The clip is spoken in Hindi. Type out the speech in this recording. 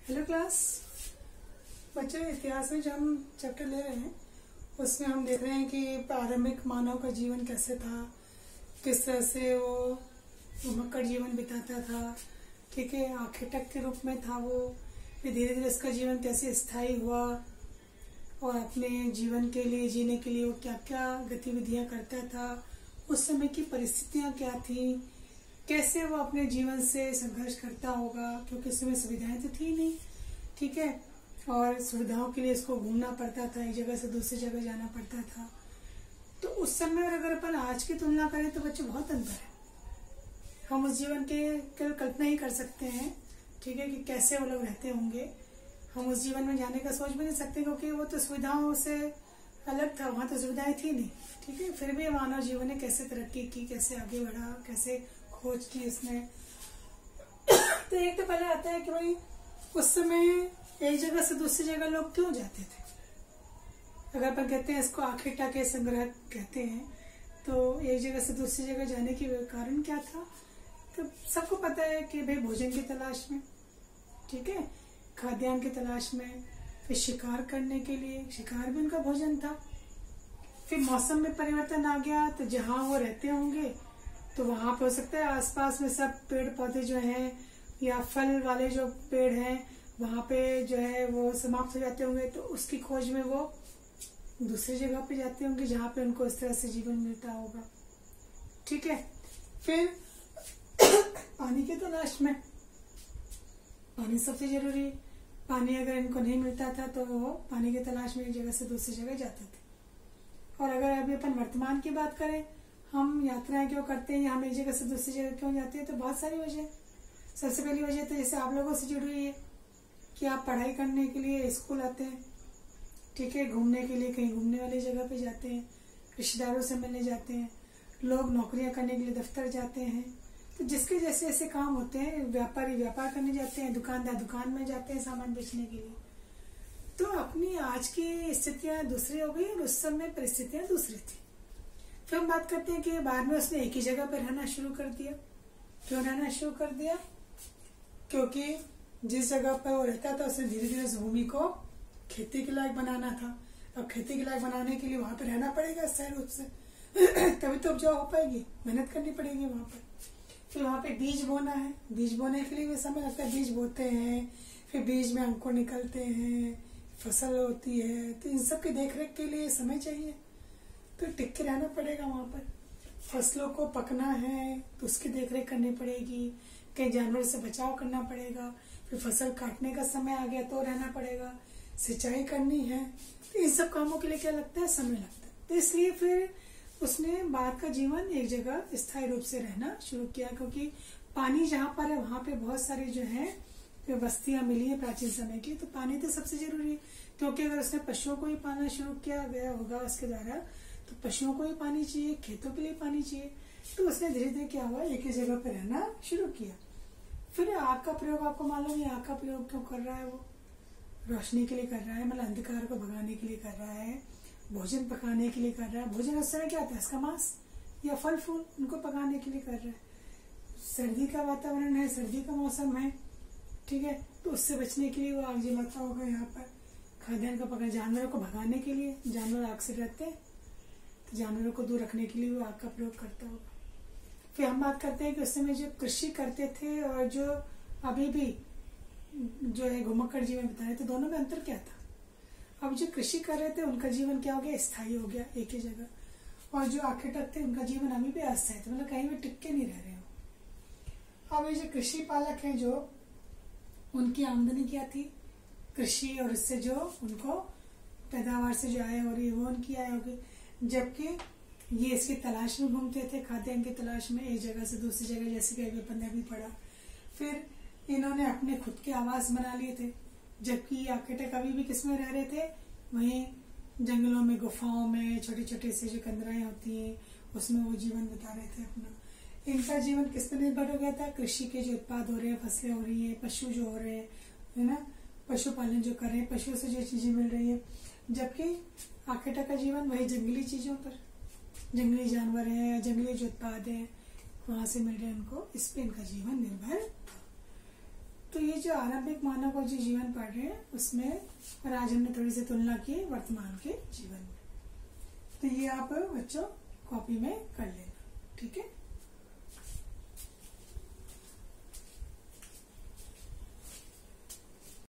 हेलो क्लास बच्चों, इतिहास में जो हम चैप्टर ले रहे हैं उसमें हम देख रहे हैं कि प्रारंभिक मानव का जीवन कैसे था, किस तरह से वो घुमक्कड़ जीवन बिताता था। ठीक है, आर्किटेक्ट के रूप में था वो। फिर धीरे धीरे उसका जीवन कैसे स्थायी हुआ और अपने जीवन के लिए जीने के लिए वो क्या क्या गतिविधियां करता था, उस समय की परिस्थितियां क्या थी, कैसे वो अपने जीवन से संघर्ष करता होगा, क्योंकि उस समय सुविधाएं तो थी नहीं। ठीक है, और सुविधाओं के लिए इसको घूमना पड़ता था, एक जगह से दूसरी जगह जाना पड़ता था। तो उस समय और अगर अपन आज की तुलना करें तो बच्चे बहुत अंतर है। हम उस जीवन के केवल कल्पना ही कर सकते हैं। ठीक है, कि कैसे वो लोग रहते होंगे। हम उस जीवन में जाने का सोच भी नहीं सकते, क्योंकि वो तो सुविधाओं से अलग था, वहां तो सुविधाएं थी नहीं। ठीक है, फिर भी मानव जीवन ने कैसे तरक्की की, कैसे आगे बढ़ा, कैसे खोज की उसने। तो एक तो पहले आता है कि भाई उस समय एक जगह से दूसरी जगह लोग क्यों जाते थे। अगर अपन कहते हैं इसको आर्किटा के संग्रह कहते हैं, तो एक जगह से दूसरी जगह जाने की कारण क्या था। तो सबको पता है कि भाई भोजन की तलाश में, ठीक है, खाद्यान्न की तलाश में, फिर शिकार करने के लिए, शिकार भी उनका भोजन था। फिर मौसम में परिवर्तन आ गया, तो जहां वो रहते होंगे तो वहां पे हो सकता है आसपास में सब पेड़ पौधे जो हैं या फल वाले जो पेड़ हैं वहां पे जो है वो समाप्त हो जाते होंगे, तो उसकी खोज में वो दूसरी जगह पे जाते होंगे जहां पे उनको इस तरह से जीवन मिलता होगा। ठीक है, फिर पानी की तलाश में, पानी सबसे जरूरी है। पानी अगर इनको नहीं मिलता था तो वो पानी की तलाश में एक जगह से दूसरी जगह जाते थे। और अगर अभी अपन वर्तमान की बात करें, हम यात्राएं क्यों करते हैं, हम एक जगह से दूसरी जगह क्यों जाते हैं, तो बहुत सारी वजह। सबसे पहली वजह तो जैसे आप लोगों से जुड़ी हुई है कि आप पढ़ाई करने के लिए स्कूल आते हैं। ठीक है, घूमने के लिए कहीं घूमने वाली जगह पे जाते हैं, रिश्तेदारों से मिलने जाते हैं, लोग नौकरियां करने के लिए दफ्तर जाते हैं। तो जिसके जैसे ऐसे काम होते हैं, व्यापारी व्यापार करने जाते हैं, दुकानदार दुकान में जाते हैं सामान बेचने के लिए। तो अपनी आज की स्थितियां दूसरी हो गई और उस समय परिस्थितियां दूसरी थी। फिर हम बात करते हैं कि बाद में उसने एक ही जगह पर रहना शुरू कर दिया। क्यों रहना शुरू कर दिया? क्योंकि जिस जगह पर वो रहता था उसने धीरे धीरे उस भूमि को खेती के लायक बनाना था। अब खेती के लायक बनाने के लिए वहां पर रहना पड़ेगा स्थायी रूप से, तभी तो उपजाऊ हो पाएगी, मेहनत करनी पड़ेगी वहां पर। फिर वहां पे बीज बोना है, बीज बोने के लिए भी समय लगता है, बीज बोते हैं, फिर बीज में अंकुर निकलते हैं, फसल होती है, तो इन सब की देखरेख के लिए समय चाहिए, तो टिक के रहना पड़ेगा वहां पर। फसलों को पकना है तो उसकी देखरेख करनी पड़ेगी, कहीं जानवर से बचाव करना पड़ेगा। फिर फसल काटने का समय आ गया तो रहना पड़ेगा, सिंचाई करनी है, तो इन सब कामों के लिए क्या लगता है, समय लगता है। तो इसलिए फिर उसने बाद का जीवन एक जगह स्थायी रूप से रहना शुरू किया, क्योंकि पानी जहाँ पर है वहां पे बहुत सारी जो है बस्तियां मिली है प्राचीन समय की, तो पानी तो सबसे जरूरी है। क्योंकि अगर उसने पशुओं को ही पालना शुरू किया गया होगा उसके द्वारा, तो पशुओं को ही पानी चाहिए, खेतों के लिए पानी चाहिए, तो उसने धीरे धीरे क्या हुआ, एक ही जगह पर रहना शुरू किया। फिर आग का प्रयोग, आपको मालूम है आग का प्रयोग क्यों कर रहा है, वो रोशनी के लिए कर रहा है, मतलब अंधकार को भगाने के लिए कर रहा है, भोजन पकाने के लिए कर रहा है। भोजन उस समय क्या था, इसका मांस या फल फूल, उनको पकाने के लिए कर रहा है। सर्दी का वातावरण है, सर्दी का मौसम है, ठीक है, तो उससे बचने के लिए वो आग जलाता होगा यहाँ पर, खाद्यान्न का पका, जानवरों को भगाने के लिए, जानवर आग से डरते हैं, तो जानवरों को दूर रखने के लिए वो आग का प्रयोग करता होगा। फिर हम बात करते हैं कि उस समय जो कृषि करते थे और जो अभी भी जो है घुमक्कड़ जीवन बिता रहे थे, दोनों में अंतर क्या था। अब जो कृषि कर रहे थे उनका जीवन क्या हो गया, स्थायी हो गया एक ही जगह, और जो आर्किटेक्ट थे उनका जीवन अभी भी अस्थायी था, मतलब कहीं भी टिक के नहीं रह रहे हो। अब ये जो कृषि पालक है, जो उनकी आमदनी क्या थी, कृषि, और इससे जो उनको पैदावार से जो आय हो रही है वो उनकी आय होगी। जबकि ये इसकी तलाश में घूमते थे, खाद्यान्न की तलाश में, एक जगह से दूसरी जगह, जैसे कि अपन ने अभी पढ़ा। फिर इन्होंने अपने खुद के आवास बना लिए थे, जबकि आर्किटेक्ट अभी भी किसमें रह रहे थे, वहीं जंगलों में, गुफाओं में, छोटे छोटे से जो कंदराएं होती हैं उसमें वो जीवन बिता रहे थे अपना। इनका जीवन किस पर निर्भर हो गया था, कृषि के जो उत्पाद हो रहे हैं, फसलें हो रही है, पशु जो हो रहे हैं, है ना, पशुपालन जो कर रहे हैं, पशुओं से जो चीजें मिल रही है। जबकि आर्किटेक्ट का जीवन वही जंगली चीजों पर, जंगली जानवर है, जंगली जो उत्पाद है वहां से मिल रहे हैं उनको, इस पे इनका जीवन निर्भर था। तो ये जो आरंभिक मानव का जो जीवन पढ़ रहे हैं उसमें, और आज हमने थोड़ी सी तुलना की वर्तमान के जीवन में। तो ये आप बच्चों कॉपी में कर लेना, ठीक है।